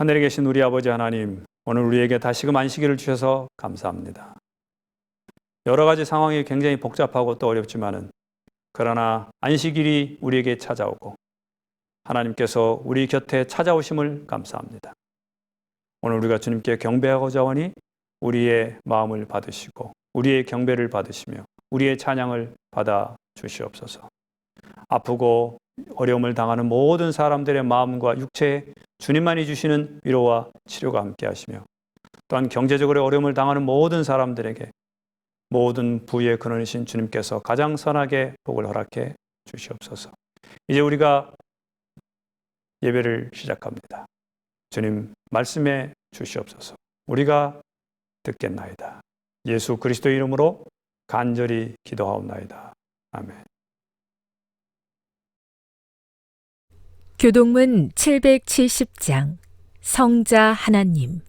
하늘에 계신 우리 아버지 하나님, 오늘 우리에게 다시금 안식일을 주셔서 감사합니다. 여러 가지 상황이 굉장히 복잡하고 또 어렵지만은 그러나 안식일이 우리에게 찾아오고 하나님께서 우리 곁에 찾아오심을 감사합니다. 오늘 우리가 주님께 경배하고자 하니 우리의 마음을 받으시고 우리의 경배를 받으시며 우리의 찬양을 받아 주시옵소서. 아프고 어려움을 당하는 모든 사람들의 마음과 육체에 주님만이 주시는 위로와 치료가 함께 하시며 또한 경제적으로 어려움을 당하는 모든 사람들에게 모든 부의 근원이신 주님께서 가장 선하게 복을 허락해 주시옵소서. 이제 우리가 예배를 시작합니다. 주님 말씀해 주시옵소서. 우리가 듣겠나이다. 예수 그리스도의 이름으로 간절히 기도하옵나이다. 아멘. 교동문 770장 성자 하나님.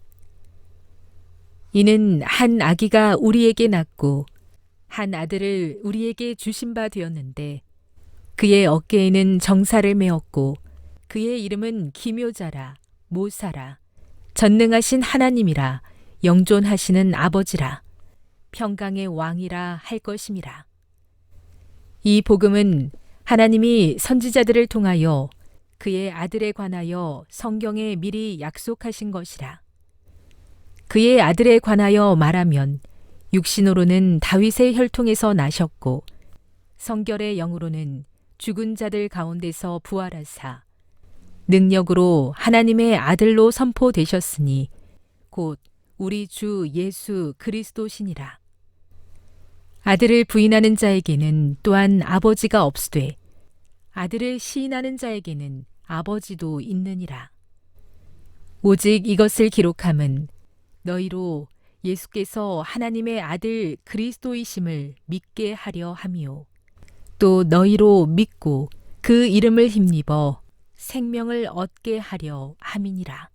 이는 한 아기가 우리에게 낳고 한 아들을 우리에게 주신 바 되었는데 그의 어깨에는 정사를 메었고 그의 이름은 기묘자라 모사라 전능하신 하나님이라 영존하시는 아버지라 평강의 왕이라 할 것임이라. 이 복음은 하나님이 선지자들을 통하여 그의 아들에 관하여 성경에 미리 약속하신 것이라. 그의 아들에 관하여 말하면 육신으로는 다윗의 혈통에서 나셨고 성결의 영으로는 죽은 자들 가운데서 부활하사 능력으로 하나님의 아들로 선포되셨으니 곧 우리 주 예수 그리스도시니라. 아들을 부인하는 자에게는 또한 아버지가 없으되 아들을 시인하는 자에게는 아버지도 있느니라. 오직 이것을 기록함은 너희로 예수께서 하나님의 아들 그리스도이심을 믿게 하려 함이요 또 너희로 믿고 그 이름을 힘입어 생명을 얻게 하려 함이니라.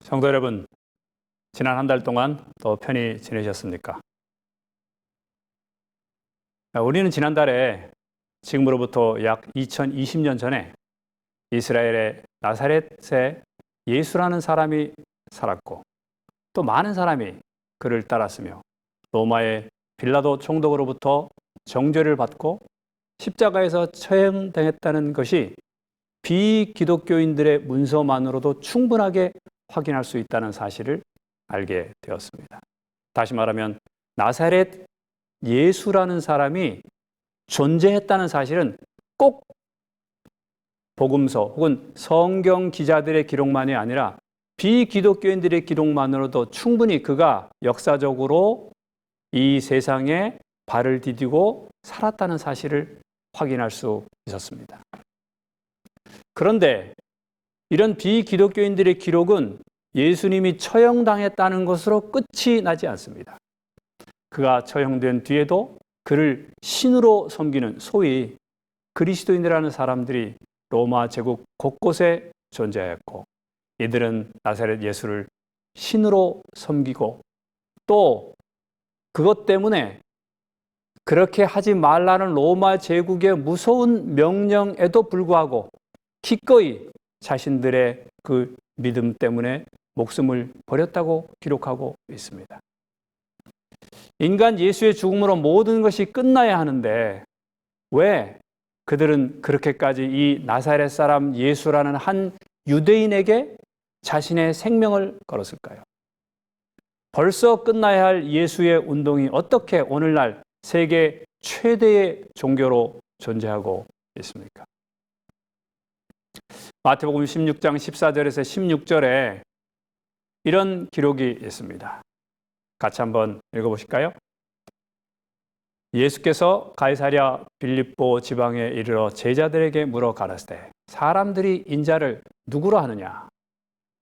성도 여러분, 지난 한 달 동안 또 편히 지내셨습니까? 우리는 지난달에 지금으로부터 약 2020년 전에 이스라엘의 나사렛에 예수라는 사람이 살았고 또 많은 사람이 그를 따랐으며 로마의 빌라도 총독으로부터 정죄를 받고 십자가에서 처형당했다는 것이 비기독교인들의 문서만으로도 충분하게 확인할 수 있다는 사실을 알게 되었습니다. 다시 말하면 나사렛 예수라는 사람이 존재했다는 사실은 꼭 복음서 혹은 성경 기자들의 기록만이 아니라 비기독교인들의 기록만으로도 충분히 그가 역사적으로 이 세상에 발을 디디고 살았다는 사실을 확인할 수 있었습니다. 그런데 이런 비기독교인들의 기록은 예수님이 처형당했다는 것으로 끝이 나지 않습니다. 그가 처형된 뒤에도 그를 신으로 섬기는 소위 그리스도인이라는 사람들이 로마 제국 곳곳에 존재하였고 이들은 나사렛 예수를 신으로 섬기고 또 그것 때문에 그렇게 하지 말라는 로마 제국의 무서운 명령에도 불구하고 기꺼이 자신들의 그 믿음 때문에 목숨을 버렸다고 기록하고 있습니다. 인간 예수의 죽음으로 모든 것이 끝나야 하는데 왜 그들은 그렇게까지 이 나사렛 사람 예수라는 한 유대인에게 자신의 생명을 걸었을까요? 벌써 끝나야 할 예수의 운동이 어떻게 오늘날 세계 최대의 종교로 존재하고 있습니까? 마태복음 16장 14절에서 16절에 이런 기록이 있습니다. 같이 한번 읽어보실까요? 예수께서 가이사랴 빌립보 지방에 이르러 제자들에게 물어 가라사대 사람들이 인자를 누구로 하느냐?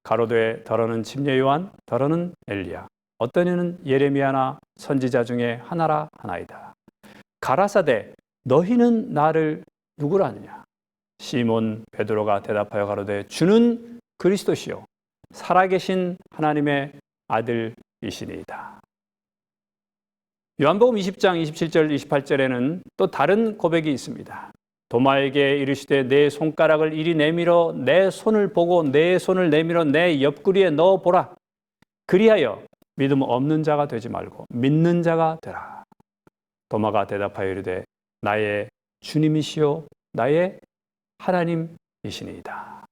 가로되 더러는 침례 요한, 더러는 엘리야, 어떤 이는 예레미야나 선지자 중에 하나라 하나이다. 가라사대 너희는 나를 누구로 하느냐? 시몬 베드로가 대답하여 가로되 주는 그리스도시요 살아계신 하나님의 아들이시니이다. 요한복음 20장 27절 28절에는 또 다른 고백이 있습니다. 도마에게 이르시되 내 손가락을 이리 내밀어 내 손을 보고 내 손을 내밀어 내 옆구리에 넣어 보라. 그리하여 믿음 없는 자가 되지 말고 믿는 자가 되라. 도마가 대답하여 이르되 나의 주님이시요 나의 하나님이시니이다.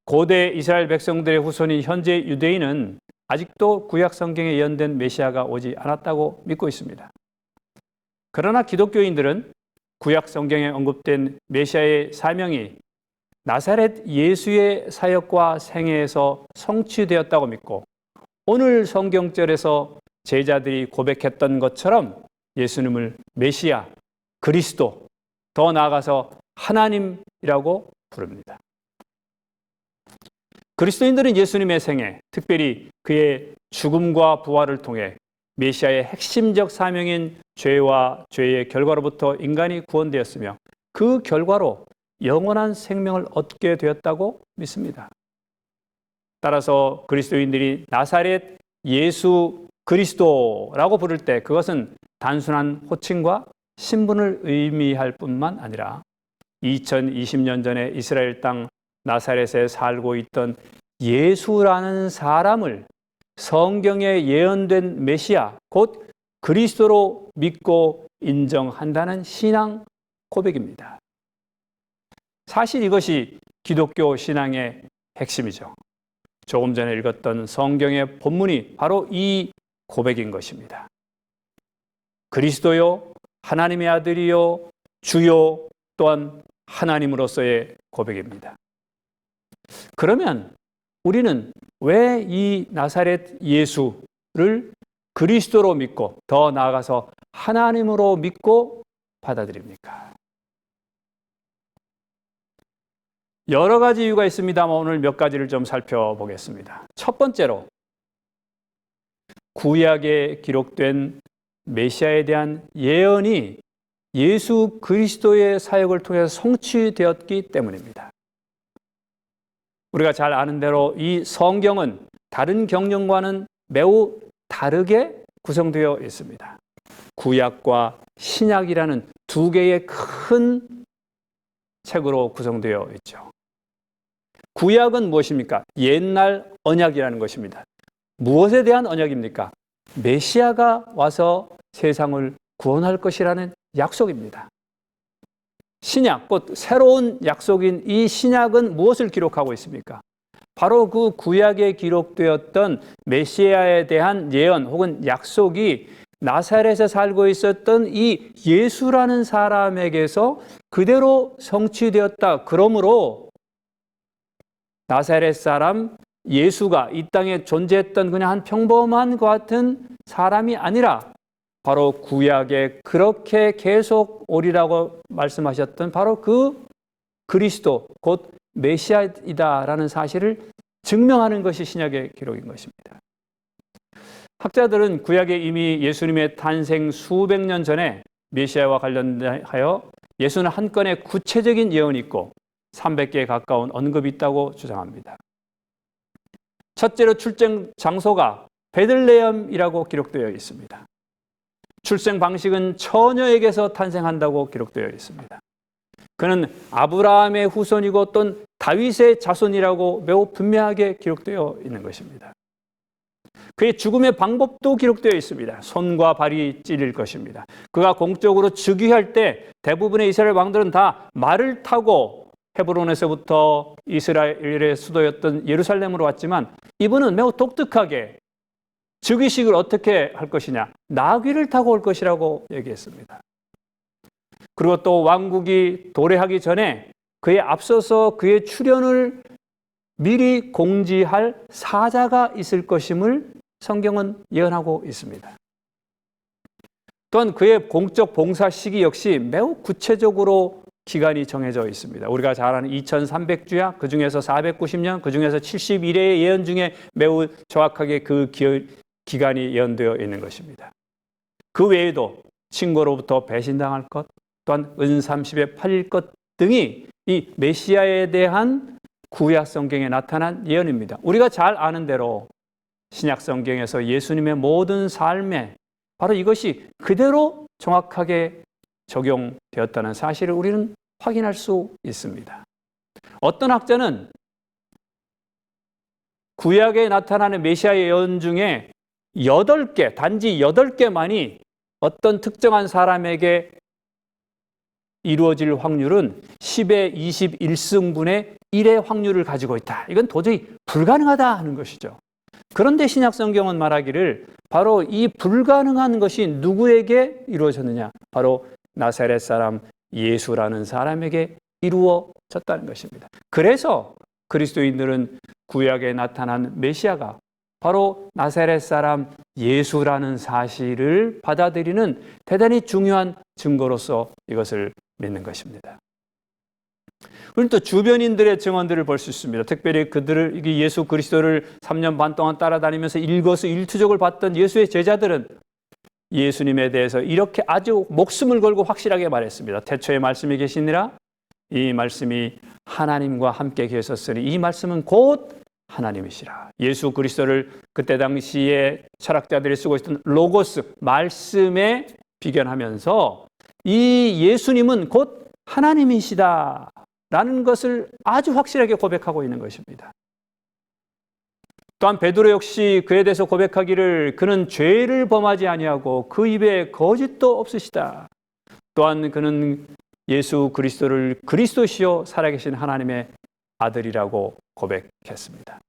고대 이스라엘 백성들의 후손인 현재 유대인은 아직도 구약 성경에 예언된 메시아가 오지 않았다고 믿고 있습니다. 그러나 기독교인들은 구약 성경에 언급된 메시아의 사명이 나사렛 예수의 사역과 생애에서 성취되었다고 믿고 오늘 성경절에서 제자들이 고백했던 것처럼 예수님을 메시아, 그리스도, 더 나아가서 하나님이라고 부릅니다. 그리스도인들은 예수님의 생애, 특별히 그의 죽음과 부활을 통해 메시아의 핵심적 사명인 죄와 죄의 결과로부터 인간이 구원되었으며 그 결과로 영원한 생명을 얻게 되었다고 믿습니다. 따라서 그리스도인들이 나사렛 예수 그리스도라고 부를 때 그것은 단순한 호칭과 신분을 의미할 뿐만 아니라 2020년 전에 이스라엘 땅 나사렛에 살고 있던 예수라는 사람을 성경에 예언된 메시아, 곧 그리스도로 믿고 인정한다는 신앙 고백입니다. 사실 이것이 기독교 신앙의 핵심이죠. 조금 전에 읽었던 성경의 본문이 바로 이 고백인 것입니다. 그리스도요, 하나님의 아들이요, 주요, 또한 하나님으로서의 고백입니다. 그러면 우리는 왜 이 나사렛 예수를 그리스도로 믿고 더 나아가서 하나님으로 믿고 받아들입니까? 여러 가지 이유가 있습니다만 오늘 몇 가지를 좀 살펴보겠습니다. 첫 번째로 구약에 기록된 메시아에 대한 예언이 예수 그리스도의 사역을 통해서 성취되었기 때문입니다. 우리가 잘 아는 대로 이 성경은 다른 경전과는 매우 다르게 구성되어 있습니다. 구약과 신약이라는 두 개의 큰 책으로 구성되어 있죠. 구약은 무엇입니까? 옛날 언약이라는 것입니다. 무엇에 대한 언약입니까? 메시아가 와서 세상을 구원할 것이라는 약속입니다. 신약, 곧 새로운 약속인 이 신약은 무엇을 기록하고 있습니까? 바로 그 구약에 기록되었던 메시아에 대한 예언 혹은 약속이 나사렛에 살고 있었던 이 예수라는 사람에게서 그대로 성취되었다. 그러므로 나사렛 사람 예수가 이 땅에 존재했던 그냥 한 평범한 것 같은 사람이 아니라 바로 구약에 그렇게 계속 오리라고 말씀하셨던 바로 그 그리스도 곧 메시아이다라는 사실을 증명하는 것이 신약의 기록인 것입니다. 학자들은 구약에 이미 예수님의 탄생 수백 년 전에 메시아와 관련하여 예수는 한 건의 구체적인 예언이 있고 300개에 가까운 언급이 있다고 주장합니다. 첫째로 출생 장소가 베들레헴이라고 기록되어 있습니다. 출생 방식은 처녀에게서 탄생한다고 기록되어 있습니다. 그는 아브라함의 후손이고 또 다윗의 자손이라고 매우 분명하게 기록되어 있는 것입니다. 그의 죽음의 방법도 기록되어 있습니다. 손과 발이 찔릴 것입니다. 그가 공적으로 즉위할 때 대부분의 이스라엘 왕들은 다 말을 타고 헤브론에서부터 이스라엘의 수도였던 예루살렘으로 왔지만 이분은 매우 독특하게 즉위식을 어떻게 할 것이냐, 나귀를 타고 올 것이라고 얘기했습니다. 그리고 또 왕국이 도래하기 전에 그에 앞서서 그의 출현을 미리 공지할 사자가 있을 것임을 성경은 예언하고 있습니다. 또한 그의 공적 봉사 시기 역시 매우 구체적으로 기간이 정해져 있습니다. 우리가 잘 아는 2300주야, 그 중에서 490년, 그 중에서 71회의 예언 중에 매우 정확하게 그 기간이 예언되어 있는 것입니다. 그 외에도 친구로부터 배신당할 것, 또한 은30에 팔릴 것 등이 이 메시아에 대한 구약 성경에 나타난 예언입니다. 우리가 잘 아는 대로 신약 성경에서 예수님의 모든 삶에 바로 이것이 그대로 정확하게 적용되었다는 사실을 우리는 확인할 수 있습니다. 어떤 학자는 구약에 나타나는 메시아 예언 중에 8개, 단지 8개만이 어떤 특정한 사람에게 이루어질 확률은 10의 21승분의 1의 확률을 가지고 있다. 이건 도저히 불가능하다 하는 것이죠. 그런데 신약 성경은 말하기를 바로 이 불가능한 것이 누구에게 이루어졌느냐? 바로 나사렛 사람 예수라는 사람에게 이루어졌다는 것입니다. 그래서 그리스도인들은 구약에 나타난 메시아가 바로 나사렛 사람 예수라는 사실을 받아들이는 대단히 중요한 증거로서 이것을 믿는 것입니다. 우리는 또 주변인들의 증언들을 볼 수 있습니다. 특별히 그들을 예수 그리스도를 3년 반 동안 따라다니면서 일거수일투족을 봤던 예수의 제자들은 예수님에 대해서 이렇게 아주 목숨을 걸고 확실하게 말했습니다. 태초에 말씀이 계시니라, 이 말씀이 하나님과 함께 계셨으니 이 말씀은 곧 하나님이시라. 예수 그리스도를 그때 당시에 철학자들이 쓰고 있던 로고스, 말씀에 비견하면서 이 예수님은 곧 하나님이시다 라는 것을 아주 확실하게 고백하고 있는 것입니다. 또한 베드로 역시 그에 대해서 고백하기를 그는 죄를 범하지 아니하고 그 입에 거짓도 없으시다. 또한 그는 예수 그리스도를 그리스도시요 살아계신 하나님의 아들이라고 고백했습니다.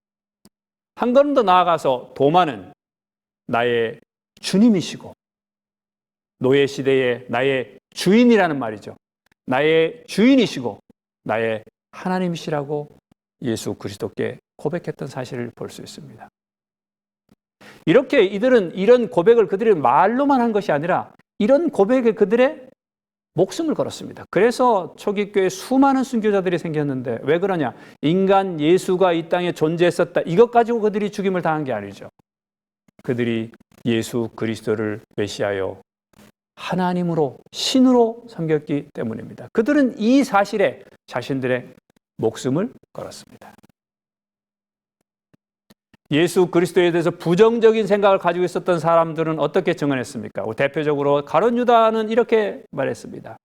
한 걸음 더 나아가서 도마는 나의 주님이시고 노예 시대의 나의 주인이라는 말이죠. 나의 주인이시고 나의 하나님이시라고 예수 그리스도께 고백했던 사실을 볼 수 있습니다. 이렇게 이들은 이런 고백을 그들이 말로만 한 것이 아니라 이런 고백에 그들의 목숨을 걸었습니다. 그래서 초기교회에 수많은 순교자들이 생겼는데 왜 그러냐? 인간 예수가 이 땅에 존재했었다. 이것 가지고 그들이 죽임을 당한 게 아니죠. 그들이 예수 그리스도를 메시아요 하나님으로 신으로 섬겼기 때문입니다. 그들은 이 사실에 자신들의 목숨을 걸었습니다. 예수 그리스도에 대해서 부정적인 생각을 가지고 있었던 사람들은 어떻게 증언했습니까? 대표적으로 가룟 유다는 이렇게 말했습니다.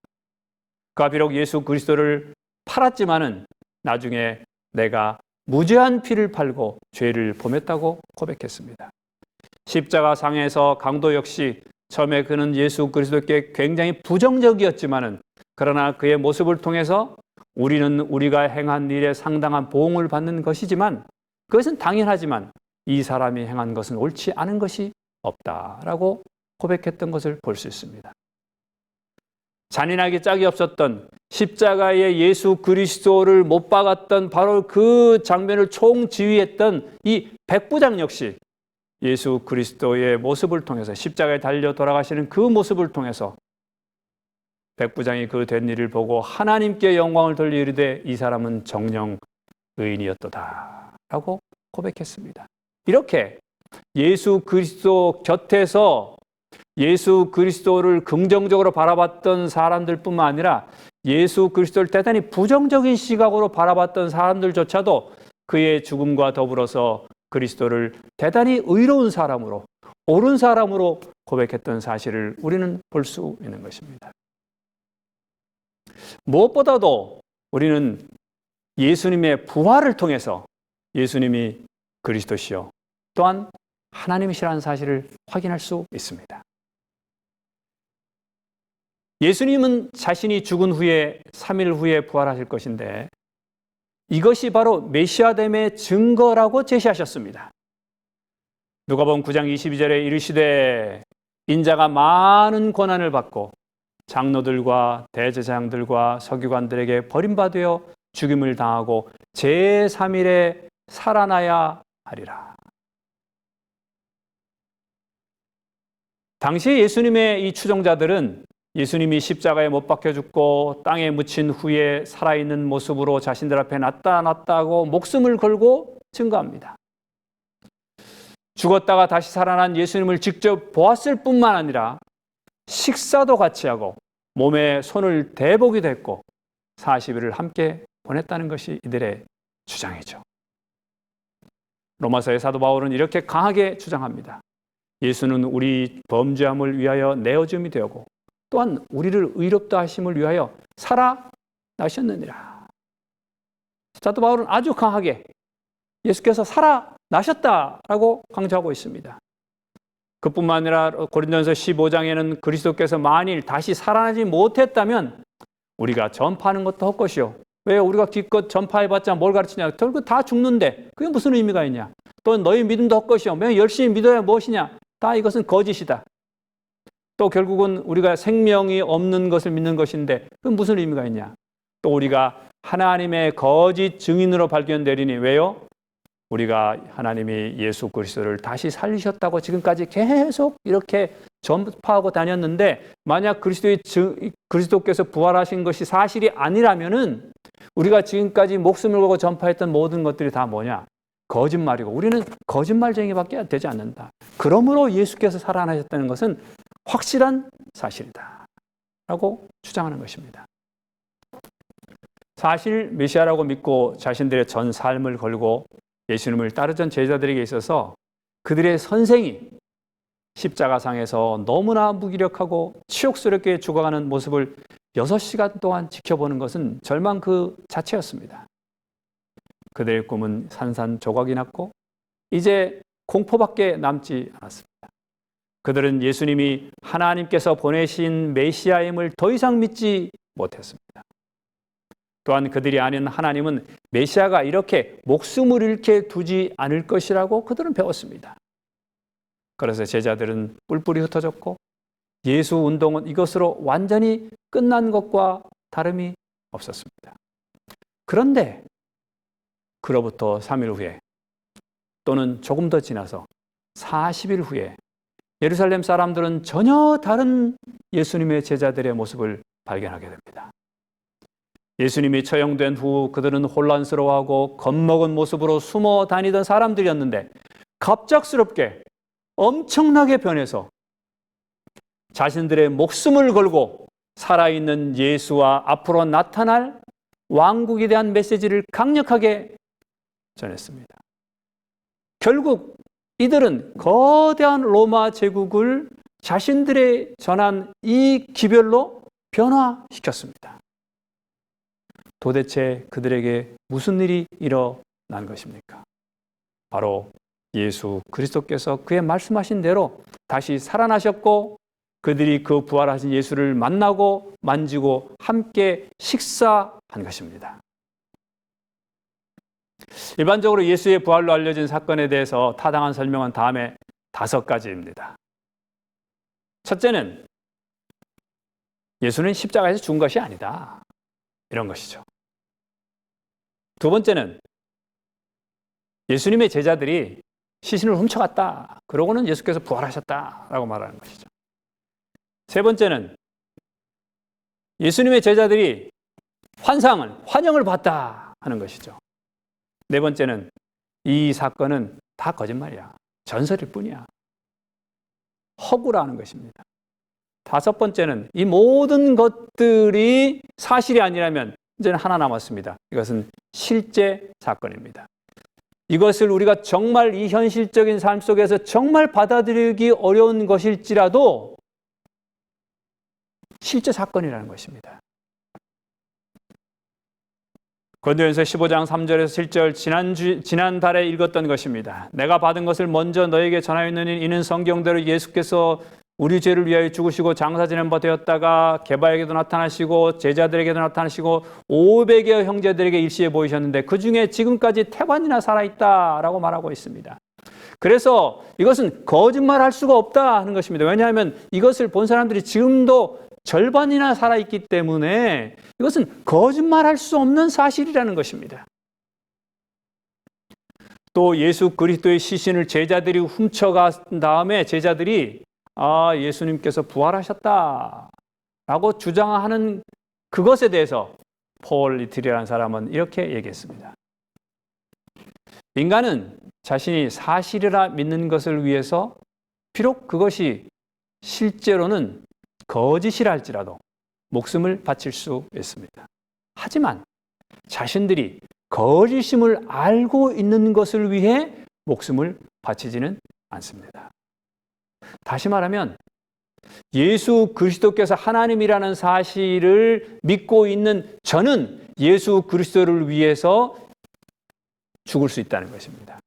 그가 비록 예수 그리스도를 팔았지만은 나중에 내가 무죄한 피를 팔고 죄를 범했다고 고백했습니다. 십자가 상에서 강도 역시 처음에 그는 예수 그리스도께 굉장히 부정적이었지만은 그러나 그의 모습을 통해서 우리는 우리가 행한 일에 상당한 보응을 받는 것이지만 그것은 당연하지만 이 사람이 행한 것은 옳지 않은 것이 없다라고 고백했던 것을 볼 수 있습니다. 잔인하게 짝이 없었던 십자가에 예수 그리스도를 못 박았던 바로 그 장면을 총지휘했던 이 백부장 역시 예수 그리스도의 모습을 통해서 십자가에 달려 돌아가시는 그 모습을 통해서 백부장이 그 된 일을 보고 하나님께 영광을 돌려 이르되 이 사람은 정녕 의인이었도다 라고 고백했습니다. 이렇게 예수 그리스도 곁에서 예수 그리스도를 긍정적으로 바라봤던 사람들뿐만 아니라 예수 그리스도를 대단히 부정적인 시각으로 바라봤던 사람들조차도 그의 죽음과 더불어서 그리스도를 대단히 의로운 사람으로, 옳은 사람으로 고백했던 사실을 우리는 볼 수 있는 것입니다. 무엇보다도 우리는 예수님의 부활을 통해서 예수님이 그리스도시요 또한 하나님이시라는 사실을 확인할 수 있습니다. 예수님은 자신이 죽은 후에 3일 후에 부활하실 것인데 이것이 바로 메시아됨의 증거라고 제시하셨습니다. 누가복음 9장 22절에 이르시되 인자가 많은 고난을 받고 장로들과 대제사장들과 서기관들에게 버림받아 죽임을 당하고 제3일에 살아나야 하리라. 당시 예수님의 이 추종자들은 예수님이 십자가에 못 박혀 죽고 땅에 묻힌 후에 살아있는 모습으로 자신들 앞에 나타났다고 목숨을 걸고 증거합니다. 죽었다가 다시 살아난 예수님을 직접 보았을 뿐만 아니라 식사도 같이 하고 몸에 손을 대보기도 했고 40일을 함께 보냈다는 것이 이들의 주장이죠. 로마서의 사도 바울은 이렇게 강하게 주장합니다. 예수는 우리 범죄함을 위하여 내어줌이 되었고 또한 우리를 의롭다 하심을 위하여 살아나셨느니라. 사도 바울은 아주 강하게 예수께서 살아나셨다라고 강조하고 있습니다. 그뿐만 아니라 고린도전서 15장에는 그리스도께서 만일 다시 살아나지 못했다면 우리가 전파하는 것도 헛것이요. 왜 우리가 기껏 전파해봤자 뭘 가르치냐. 결국 다 죽는데 그게 무슨 의미가 있냐. 또 너희 믿음도 헛것이요. 왜 열심히 믿어야 무엇이냐. 다 이것은 거짓이다. 또 결국은 우리가 생명이 없는 것을 믿는 것인데 그건 무슨 의미가 있냐. 또 우리가 하나님의 거짓 증인으로 발견되리니 왜요? 우리가 하나님이 예수 그리스도를 다시 살리셨다고 지금까지 계속 이렇게 전파하고 다녔는데 만약 그리스도께서 부활하신 것이 사실이 아니라면은 우리가 지금까지 목숨을 걸고 전파했던 모든 것들이 다 뭐냐? 거짓말이고 우리는 거짓말쟁이밖에 되지 않는다. 그러므로 예수께서 살아나셨다는 것은 확실한 사실이다 라고 주장하는 것입니다. 사실 메시아라고 믿고 자신들의 전 삶을 걸고 예수님을 따르던 제자들에게 있어서 그들의 선생이 십자가상에서 너무나 무기력하고 치욕스럽게 죽어가는 모습을 6시간 동안 지켜보는 것은 절망 그 자체였습니다. 그들의 꿈은 산산조각이 났고 이제 공포밖에 남지 않았습니다. 그들은 예수님이 하나님께서 보내신 메시아임을 더 이상 믿지 못했습니다. 또한 그들이 아는 하나님은 메시아가 이렇게 목숨을 잃게 두지 않을 것이라고 그들은 배웠습니다. 그래서 제자들은 뿔뿔이 흩어졌고 예수 운동은 이것으로 완전히 끝난 것과 다름이 없었습니다. 그런데 그로부터 3일 후에 또는 조금 더 지나서 40일 후에 예루살렘 사람들은 전혀 다른 예수님의 제자들의 모습을 발견하게 됩니다. 예수님이 처형된 후 그들은 혼란스러워하고 겁먹은 모습으로 숨어 다니던 사람들이었는데 갑작스럽게 엄청나게 변해서 자신들의 목숨을 걸고 살아있는 예수와 앞으로 나타날 왕국에 대한 메시지를 강력하게 전했습니다. 결국 이들은 거대한 로마 제국을 자신들의 전한 이 기별로 변화시켰습니다. 도대체 그들에게 무슨 일이 일어난 것입니까? 바로 예수 그리스도께서 그의 말씀하신 대로 다시 살아나셨고 그들이 그 부활하신 예수를 만나고 만지고 함께 식사한 것입니다. 일반적으로 예수의 부활로 알려진 사건에 대해서 타당한 설명은 다음에 5가지입니다. 첫째는 예수는 십자가에서 죽은 것이 아니다. 이런 것이죠. 두 번째는 예수님의 제자들이 시신을 훔쳐갔다. 그러고는 예수께서 부활하셨다라고 말하는 것이죠. 세 번째는 예수님의 제자들이 환영을 받다 하는 것이죠. 네 번째는 이 사건은 다 거짓말이야. 전설일 뿐이야. 허구라는 것입니다. 다섯 번째는 이 모든 것들이 사실이 아니라면 이제는 하나 남았습니다. 이것은 실제 사건입니다. 이것을 우리가 정말 이 현실적인 삶 속에서 정말 받아들이기 어려운 것일지라도 실제 사건이라는 것입니다. 고린도전서 15장 3절에서 7절 지난달에 읽었던 것입니다. 내가 받은 것을 먼저 너에게 전하였느니 이는 성경대로 예수께서 우리 죄를 위하여 죽으시고 장사 지낸 바 되었다가 게바에게도 나타나시고 제자들에게도 나타나시고 500여 형제들에게 일시에 보이셨는데 그 중에 지금까지 태반이나 살아있다라고 말하고 있습니다. 그래서 이것은 거짓말할 수가 없다 하는 것입니다. 왜냐하면 이것을 본 사람들이 지금도 절반이나 살아있기 때문에 이것은 거짓말할 수 없는 사실이라는 것입니다. 또 예수 그리스도의 시신을 제자들이 훔쳐간 다음에 제자들이 예수님께서 부활하셨다라고 주장하는 그것에 대해서 폴 리틀이라는 사람은 이렇게 얘기했습니다. 인간은 자신이 사실이라 믿는 것을 위해서 비록 그것이 실제로는 거짓이라 할지라도 목숨을 바칠 수 있습니다. 하지만 자신들이 거짓임을 알고 있는 것을 위해 목숨을 바치지는 않습니다. 다시 말하면 예수 그리스도께서 하나님이라는 사실을 믿고 있는 저는 예수 그리스도를 위해서 죽을 수 있다는 것입니다.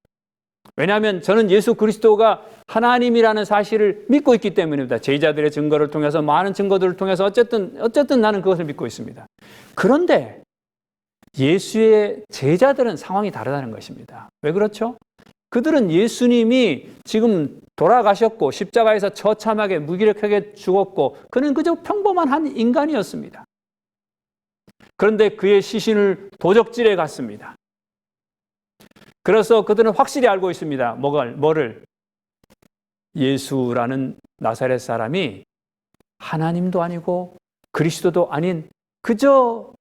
왜냐하면 저는 예수 그리스도가 하나님이라는 사실을 믿고 있기 때문입니다. 제자들의 증거를 통해서 많은 증거들을 통해서 어쨌든 나는 그것을 믿고 있습니다. 그런데 예수의 제자들은 상황이 다르다는 것입니다. 왜 그렇죠? 그들은 예수님이 지금 돌아가셨고 십자가에서 처참하게 무기력하게 죽었고 그는 그저 평범한 한 인간이었습니다. 그런데 그의 시신을 도적질해 갔습니다. 그래서 그들은 확실히 알고 있습니다. 뭐를? 예수라는 나사렛 사람이 하나님도 아니고 그리스도도 아닌 그저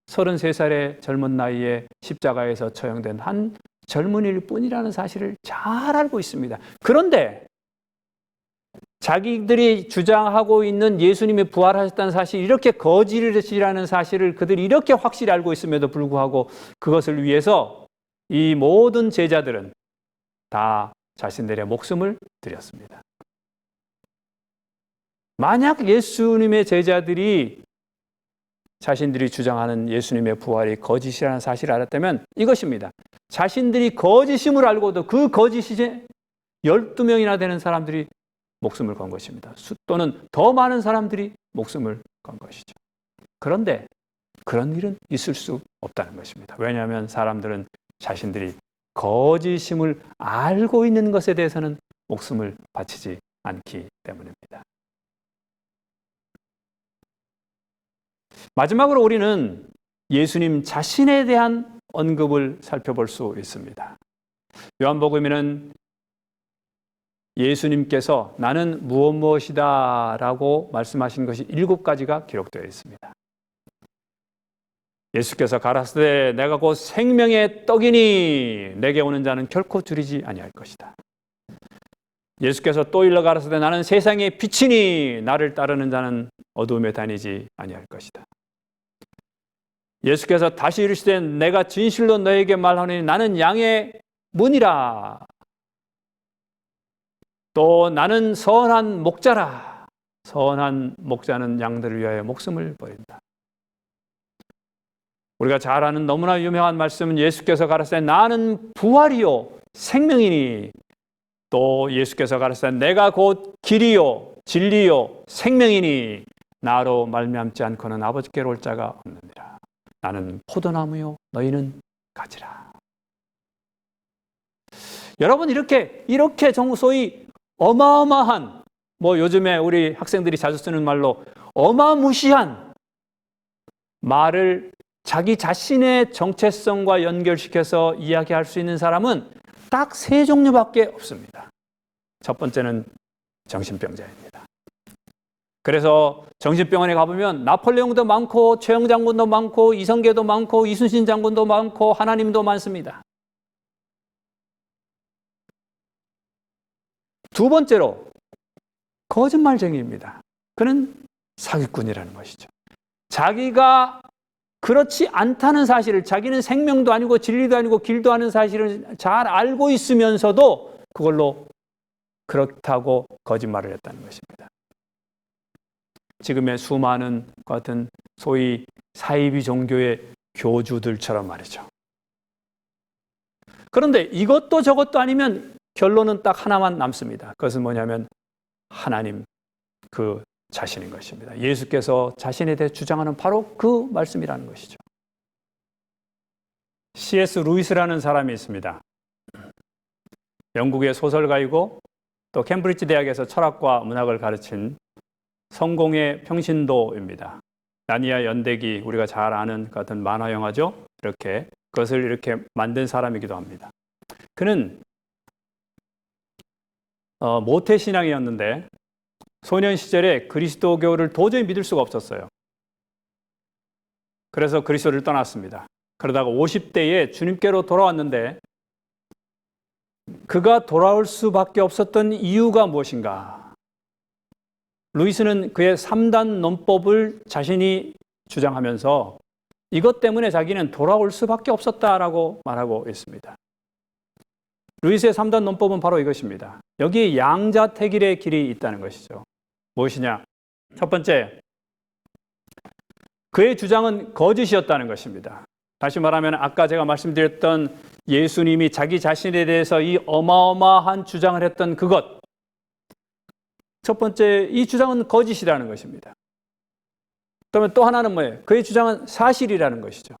33살의 젊은 나이에 십자가에서 처형된 한 젊은이일 뿐이라는 사실을 잘 알고 있습니다. 그런데 자기들이 주장하고 있는 예수님이 부활하셨다는 사실, 이렇게 거짓이라는 사실을 그들이 이렇게 확실히 알고 있음에도 불구하고 그것을 위해서 이 모든 제자들은 다 자신들의 목숨을 드렸습니다. 만약 예수님의 제자들이 자신들이 주장하는 예수님의 부활이 거짓이라는 사실을 알았다면 이것입니다. 자신들이 거짓임을 알고도 그 거짓이 12명이나 되는 사람들이 목숨을 건 것입니다. 또는 더 많은 사람들이 목숨을 건 것이죠. 그런데 그런 일은 있을 수 없다는 것입니다. 왜냐하면 사람들은 자신들이 거짓임을 알고 있는 것에 대해서는 목숨을 바치지 않기 때문입니다. 마지막으로 우리는 예수님 자신에 대한 언급을 살펴볼 수 있습니다. 요한복음에는 예수님께서 나는 무엇이다 라고 말씀하신 것이 7가지가 기록되어 있습니다. 예수께서 가라사대 내가 곧 생명의 떡이니 내게 오는 자는 결코 줄이지 아니할 것이다. 예수께서 또 일러 가라사대 나는 세상의 빛이니 나를 따르는 자는 어두움에 다니지 아니할 것이다. 예수께서 다시 이르시되 내가 진실로 너에게 말하노니 나는 양의 문이라. 또 나는 선한 목자라. 선한 목자는 양들을 위하여 목숨을 버린다. 우리가 잘 아는 너무나 유명한 말씀은 예수께서 가라사대 나는 부활이요 생명이니, 또 예수께서 가라사대 내가 곧 길이요 진리요 생명이니 나로 말미암지 않고는 아버지께로 올 자가 없느니라. 나는 포도나무요 너희는 가지라. 여러분 이렇게 소위 어마어마한, 요즘에 우리 학생들이 자주 쓰는 말로 어마무시한 말을 자기 자신의 정체성과 연결시켜서 이야기할 수 있는 사람은 딱 3종류밖에 없습니다. 첫 번째는 정신병자입니다. 그래서 정신병원에 가보면 나폴레옹도 많고 최영 장군도 많고 이성계도 많고 이순신 장군도 많고 하나님도 많습니다. 두 번째로 거짓말쟁이입니다. 그는 사기꾼이라는 것이죠. 자기가 그렇지 않다는 사실을, 자기는 생명도 아니고 진리도 아니고 길도 아닌 사실을 잘 알고 있으면서도 그걸로 그렇다고 거짓말을 했다는 것입니다. 지금의 수많은 같은 소위 사이비 종교의 교주들처럼 말이죠. 그런데 이것도 저것도 아니면 결론은 딱 하나만 남습니다. 그것은 뭐냐면 하나님 그 자신인 것입니다. 예수께서 자신에 대해 주장하는 바로 그 말씀이라는 것이죠. C.S. 루이스라는 사람이 있습니다. 영국의 소설가이고 또 캠브리지 대학에서 철학과 문학을 가르친 성공의 평신도입니다. 나니아 연대기, 우리가 잘 아는 같은 만화 영화죠. 이렇게 그것을 이렇게 만든 사람이기도 합니다. 그는 모태신앙이었는데 소년 시절에 그리스도교를 도저히 믿을 수가 없었어요. 그래서 그리스도를 떠났습니다. 그러다가 50대에 주님께로 돌아왔는데 그가 돌아올 수밖에 없었던 이유가 무엇인가? 루이스는 그의 3단 논법을 자신이 주장하면서 이것 때문에 자기는 돌아올 수밖에 없었다라고 말하고 있습니다. 루이스의 3단 논법은 바로 이것입니다. 여기에 양자택일의 길이 있다는 것이죠. 무엇이냐? 첫 번째, 그의 주장은 거짓이었다는 것입니다. 다시 말하면 아까 제가 말씀드렸던 예수님이 자기 자신에 대해서 이 어마어마한 주장을 했던 그것, 첫 번째, 이 주장은 거짓이라는 것입니다. 그러면 또 하나는 뭐예요? 그의 주장은 사실이라는 것이죠.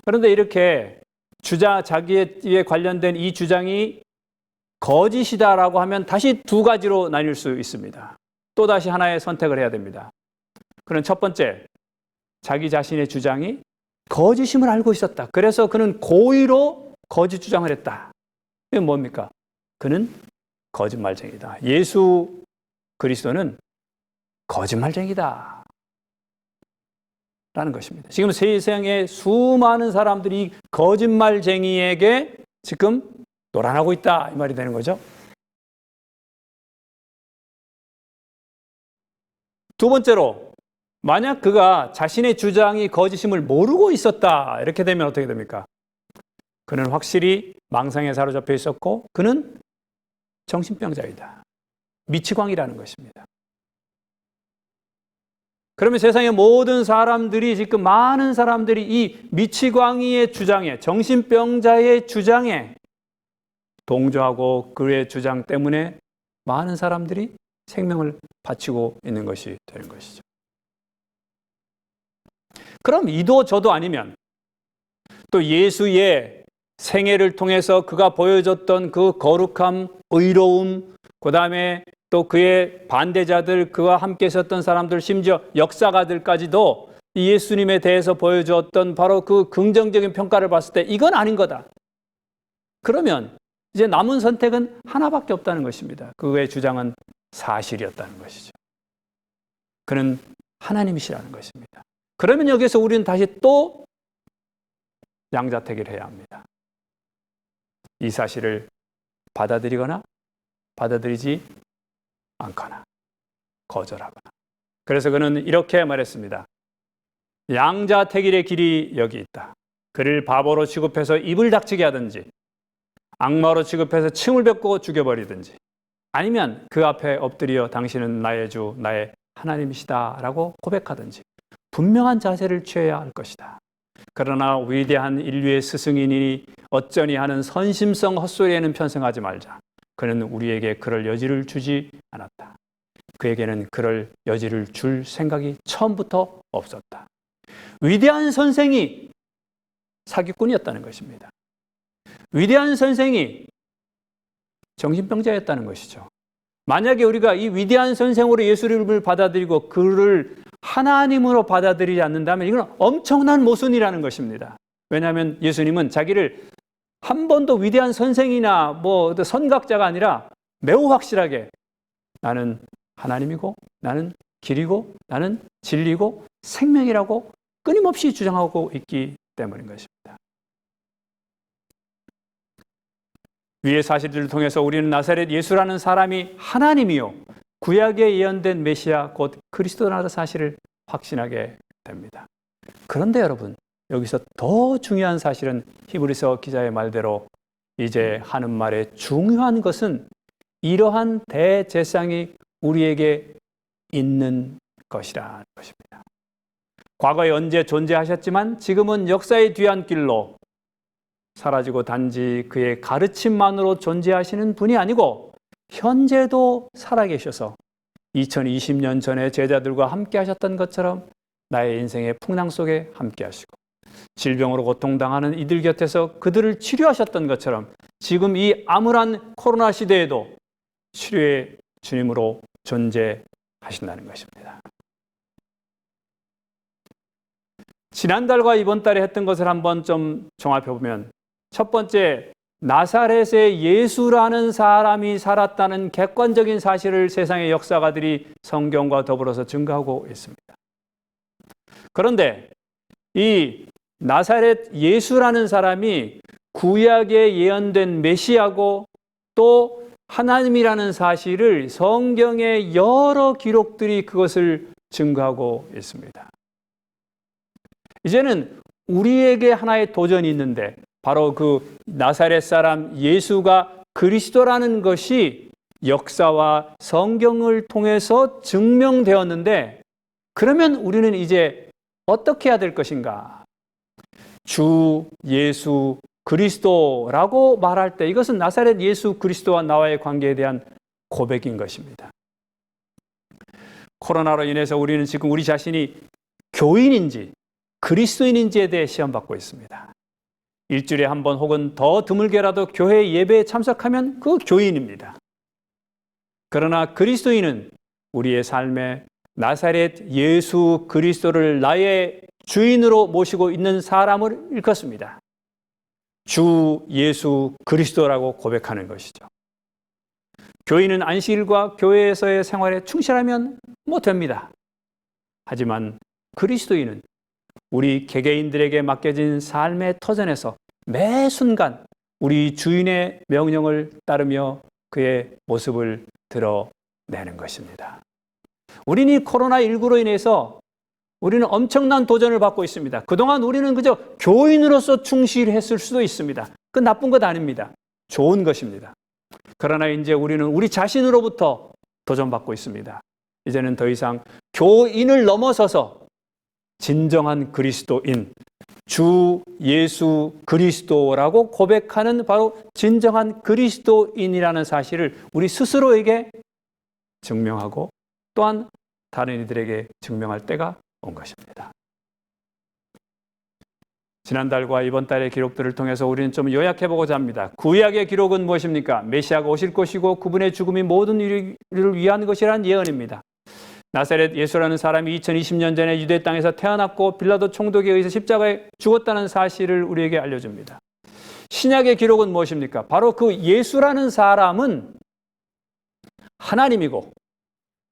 그런데 이렇게 자기에 관련된 이 주장이 거짓이다라고 하면 다시 두 가지로 나뉠 수 있습니다. 또 다시 하나의 선택을 해야 됩니다. 그는 첫 번째, 자기 자신의 주장이 거짓임을 알고 있었다. 그래서 그는 고의로 거짓 주장을 했다. 이게 뭡니까? 그는 거짓말쟁이다. 예수 그리스도는 거짓말쟁이다. 라는 것입니다. 지금 세상의 수많은 사람들이 거짓말쟁이에게 지금 노란하고 있다. 이 말이 되는 거죠. 두 번째로, 만약 그가 자신의 주장이 거짓임을 모르고 있었다. 이렇게 되면 어떻게 됩니까? 그는 확실히 망상에 사로잡혀 있었고 그는 정신병자이다. 미치광이라는 것입니다. 그러면 세상의 모든 사람들이 지금 많은 사람들이 이 미치광이의 주장에, 정신병자의 주장에 동조하고 그의 주장 때문에 많은 사람들이 생명을 바치고 있는 것이 되는 것이죠. 그럼 이도 저도 아니면 또 예수의 생애를 통해서 그가 보여줬던 그 거룩함, 의로움, 그 다음에 또 그의 반대자들, 그와 함께 있었던 사람들, 심지어 역사가들까지도 이 예수님에 대해서 보여주었던 바로 그 긍정적인 평가를 봤을 때 이건 아닌 거다. 그러면 이제 남은 선택은 하나밖에 없다는 것입니다. 그의 주장은 사실이었다는 것이죠. 그는 하나님이시라는 것입니다. 그러면 여기서 우리는 다시 또 양자택일을 해야 합니다. 이 사실을 받아들이거나 받아들이지 않거나 거절하거나. 그래서 그는 이렇게 말했습니다. 양자택일의 길이 여기 있다. 그를 바보로 취급해서 입을 닥치게 하든지 악마로 취급해서 침을 뱉고 죽여버리든지 아니면 그 앞에 엎드려 당신은 나의 주, 나의 하나님이시다라고 고백하든지 분명한 자세를 취해야 할 것이다. 그러나 위대한 인류의 스승이니 어쩌니 하는 선심성 헛소리에는 편승하지 말자. 그는 우리에게 그럴 여지를 주지 않았다. 그에게는 그럴 여지를 줄 생각이 처음부터 없었다. 위대한 선생이 사기꾼이었다는 것입니다. 위대한 선생이 정신병자였다는 것이죠. 만약에 우리가 이 위대한 선생으로 예수님을 받아들이고 그를 하나님으로 받아들이지 않는다면 이건 엄청난 모순이라는 것입니다. 왜냐하면 예수님은 자기를 한 번도 위대한 선생이나 선각자가 아니라 매우 확실하게 나는 하나님이고 나는 길이고 나는 진리고 생명이라고 끊임없이 주장하고 있기 때문인 것입니다. 위의 사실들을 통해서 우리는 나사렛 예수라는 사람이 하나님이요 구약에 예언된 메시아 곧 그리스도라는 사실을 확신하게 됩니다. 그런데 여러분, 여기서 더 중요한 사실은 히브리서 기자의 말대로 이제 하는 말의 중요한 것은 이러한 대제사장이 우리에게 있는 것이라는 것입니다. 과거에 언제 존재하셨지만 지금은 역사의 뒤안길로 사라지고 단지 그의 가르침만으로 존재하시는 분이 아니고 현재도 살아계셔서 2020년 전에 제자들과 함께 하셨던 것처럼 나의 인생의 풍랑 속에 함께 하시고 질병으로 고통당하는 이들 곁에서 그들을 치료하셨던 것처럼 지금 이 암울한 코로나 시대에도 치료의 주님으로 존재하신다는 것입니다. 지난달과 이번 달에 했던 것을 한번 좀 종합해보면 첫 번째, 나사렛에 예수라는 사람이 살았다는 객관적인 사실을 세상의 역사가들이 성경과 더불어서 증거하고 있습니다. 그런데 이 나사렛 예수라는 사람이 구약에 예언된 메시아고 또 하나님이라는 사실을 성경의 여러 기록들이 그것을 증거하고 있습니다. 이제는 우리에게 하나의 도전이 있는데 바로 그 나사렛 사람 예수가 그리스도라는 것이 역사와 성경을 통해서 증명되었는데 그러면 우리는 이제 어떻게 해야 될 것인가? 주 예수 그리스도라고 말할 때 이것은 나사렛 예수 그리스도와 나와의 관계에 대한 고백인 것입니다. 코로나로 인해서 우리는 지금 우리 자신이 교인인지 그리스도인인지에 대해 시험받고 있습니다. 일주일에 한 번 혹은 더 드물게라도 교회 예배에 참석하면 그 교인입니다. 그러나 그리스도인은 우리의 삶에 나사렛 예수 그리스도를 나의 주인으로 모시고 있는 사람을 일컫습니다. 주 예수 그리스도라고 고백하는 것이죠. 교인은 안식일과 교회에서의 생활에 충실하면 됩니다. 하지만 그리스도인은 우리 개개인들에게 맡겨진 삶의 터전에서 매 순간 우리 주인의 명령을 따르며 그의 모습을 드러내는 것입니다. 우리는 이 코로나19로 인해서 우리는 엄청난 도전을 받고 있습니다. 그동안 우리는 그저 교인으로서 충실했을 수도 있습니다. 그건 나쁜 것 아닙니다. 좋은 것입니다. 그러나 이제 우리는 우리 자신으로부터 도전받고 있습니다. 이제는 더 이상 교인을 넘어서서 진정한 그리스도인, 주 예수 그리스도라고 고백하는 바로 진정한 그리스도인이라는 사실을 우리 스스로에게 증명하고 또한 다른 이들에게 증명할 때가 온 것입니다. 지난달과 이번 달의 기록들을 통해서 우리는 좀 요약해보고자 합니다. 구약의 기록은 무엇입니까? 메시아가 오실 것이고 그분의 죽음이 모든 인류를 위한 것이라는 예언입니다. 나사렛 예수라는 사람이 2020년 전에 유대 땅에서 태어났고 빌라도 총독에 의해서 십자가에 죽었다는 사실을 우리에게 알려줍니다. 신약의 기록은 무엇입니까? 바로 그 예수라는 사람은 하나님이고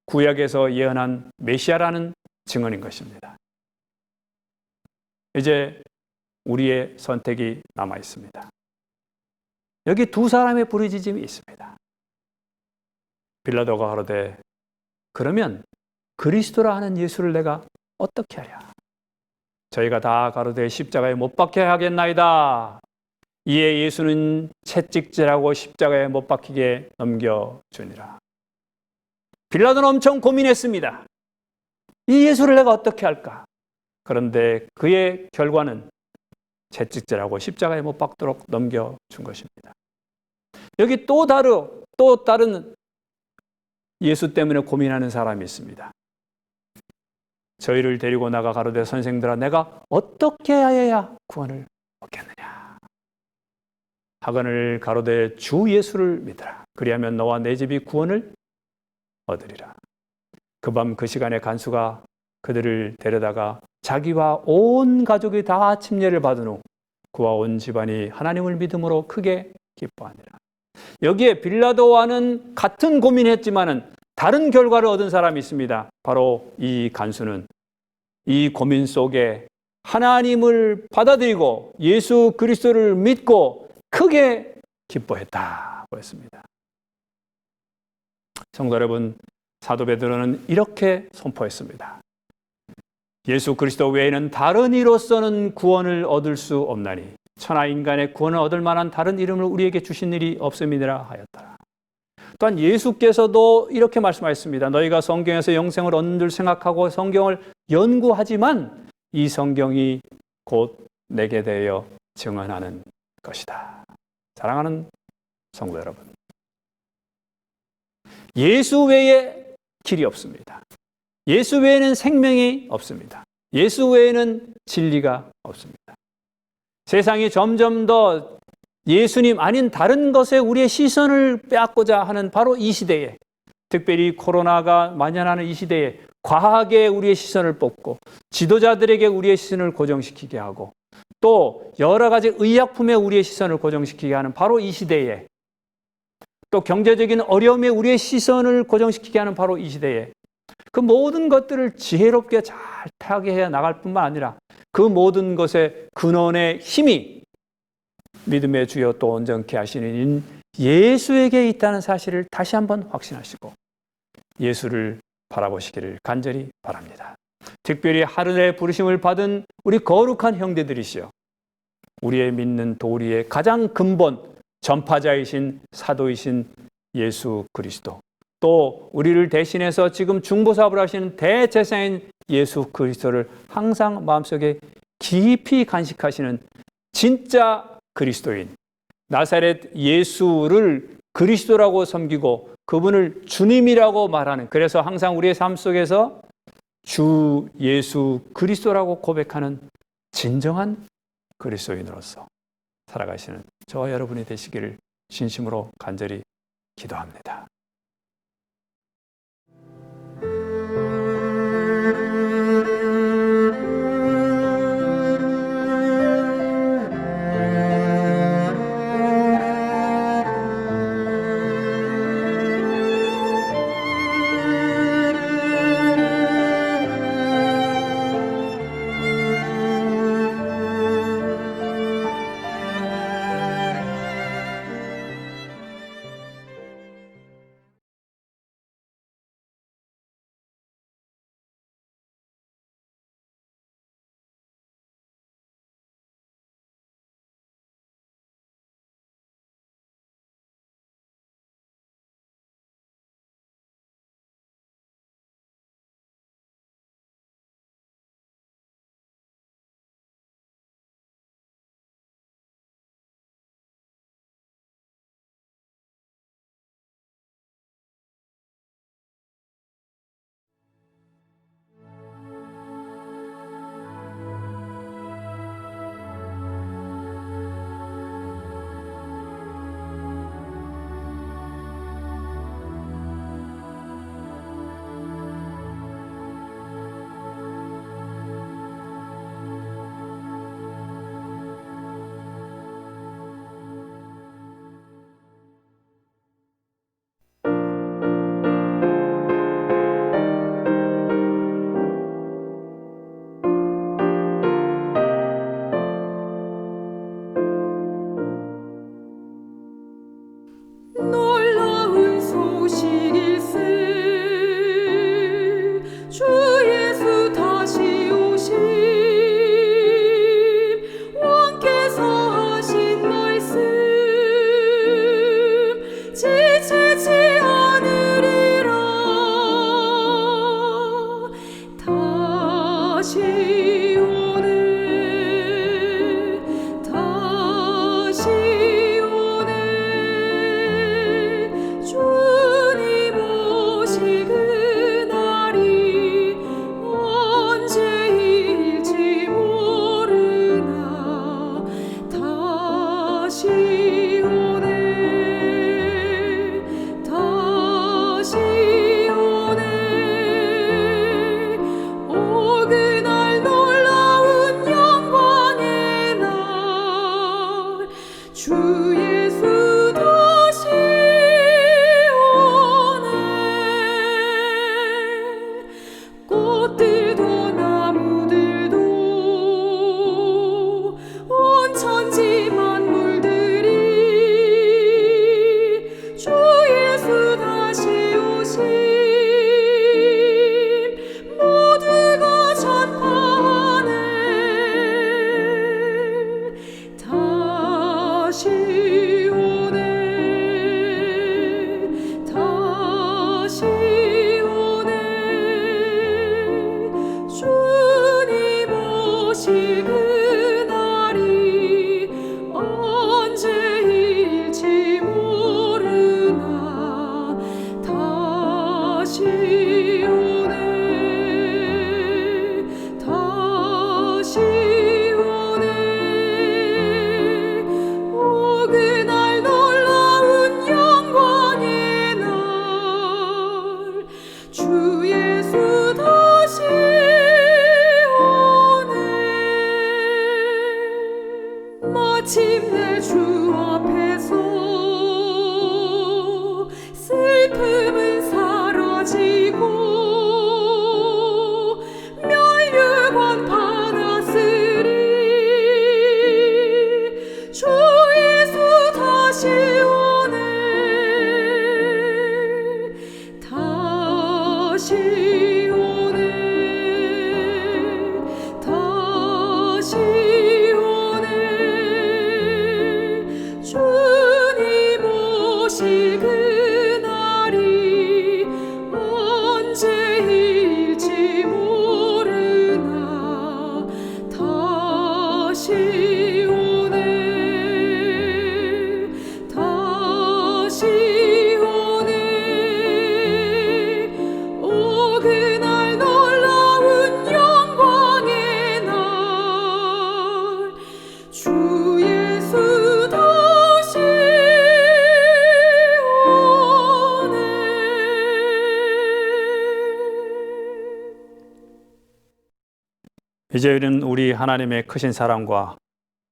구약에서 예언한 메시아라는 증언인 것입니다. 이제 우리의 선택이 남아 있습니다. 여기 두 사람의 부르짖음이 있습니다. 빌라도가 가로되 그러면 그리스도라 하는 예수를 내가 어떻게 하랴? 저희가 다 가로되 십자가에 못 박혀야 하겠나이다. 이에 예수는 채찍질하고 십자가에 못 박히게 넘겨주니라. 빌라도는 엄청 고민했습니다. 이 예수를 내가 어떻게 할까? 그런데 그의 결과는 채찍질하고 십자가에 못 박도록 넘겨준 것입니다. 여기 또 다른 예수 때문에 고민하는 사람이 있습니다. 저희를 데리고 나가 가로되 선생들아 내가 어떻게 하여야 구원을 얻겠느냐? 하거늘 가로되 주 예수를 믿으라. 그리하면 너와 내 집이 구원을 얻으리라. 그 밤 그 시간에 간수가 그들을 데려다가 자기와 온 가족이 다 침례를 받은 후 그와 온 집안이 하나님을 믿음으로 크게 기뻐하니라. 여기에 빌라도와는 같은 고민했지만은 다른 결과를 얻은 사람이 있습니다. 바로 이 간수는 이 고민 속에 하나님을 받아들이고 예수 그리스도를 믿고 크게 기뻐했다고 했습니다. 성도 여러분, 사도 베드로는 이렇게 선포했습니다. 예수 그리스도 외에는 다른 이로서는 구원을 얻을 수 없나니 천하 인간의 구원을 얻을 만한 다른 이름을 우리에게 주신 일이 없음이니라 하였더라. 또한 예수께서도 이렇게 말씀하셨습니다. 너희가 성경에서 영생을 얻는 줄 생각하고 성경을 연구하지만 이 성경이 곧 내게 대하여 증언하는 것이다. 사랑하는 성도 여러분, 예수 외에 길이 없습니다. 예수 외에는 생명이 없습니다. 예수 외에는 진리가 없습니다. 세상이 점점 더 예수님 아닌 다른 것에 우리의 시선을 빼앗고자 하는 바로 이 시대에, 특별히 코로나가 만연하는 이 시대에 과학에 우리의 시선을 뽑고 지도자들에게 우리의 시선을 고정시키게 하고 또 여러 가지 의약품에 우리의 시선을 고정시키게 하는 바로 이 시대에, 또 경제적인 어려움에 우리의 시선을 고정시키게 하는 바로 이 시대에 그 모든 것들을 지혜롭게 잘 타개해 나갈 뿐만 아니라 그 모든 것의 근원의 힘이 믿음의 주여 또 온전케 하시는 인 예수에게 있다는 사실을 다시 한번 확신하시고 예수를 바라보시기를 간절히 바랍니다. 특별히 하늘의 부르심을 받은 우리 거룩한 형제들이시여, 우리의 믿는 도리의 가장 근본 전파자이신 사도이신 예수 그리스도, 또 우리를 대신해서 지금 중보사업을 하시는 대제사장인 예수 그리스도를 항상 마음속에 깊이 간직하시는 진짜 그리스도인 나사렛 예수를 그리스도라고 섬기고 그분을 주님이라고 말하는, 그래서 항상 우리의 삶 속에서 주 예수 그리스도라고 고백하는 진정한 그리스도인으로서 살아가시는 저와 여러분이 되시기를 진심으로 간절히 기도합니다. 주님 마침내 주 앞에서 슬픔은 사라지고 면류관 받았으리. 주 예수 다시 오네. 다시 오네. 다시 오네. 주님 오실 그날이 언제일지 모르나. 다시 오네. 다시 오네. 오 그날 놀라운 영광의 날. 주 예수 다시 오네. 이제 우리는 우리 하나님의 크신 사랑과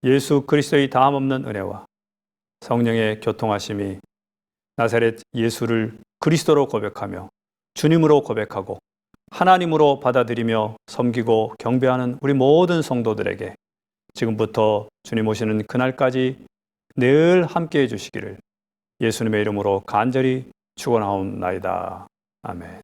예수 그리스도의 다함없는 은혜와 성령의 교통하심이 나사렛 예수를 그리스도로 고백하며 주님으로 고백하고 하나님으로 받아들이며 섬기고 경배하는 우리 모든 성도들에게 지금부터 주님 오시는 그날까지 늘 함께해 주시기를 예수님의 이름으로 간절히 축원하옵나이다. 아멘.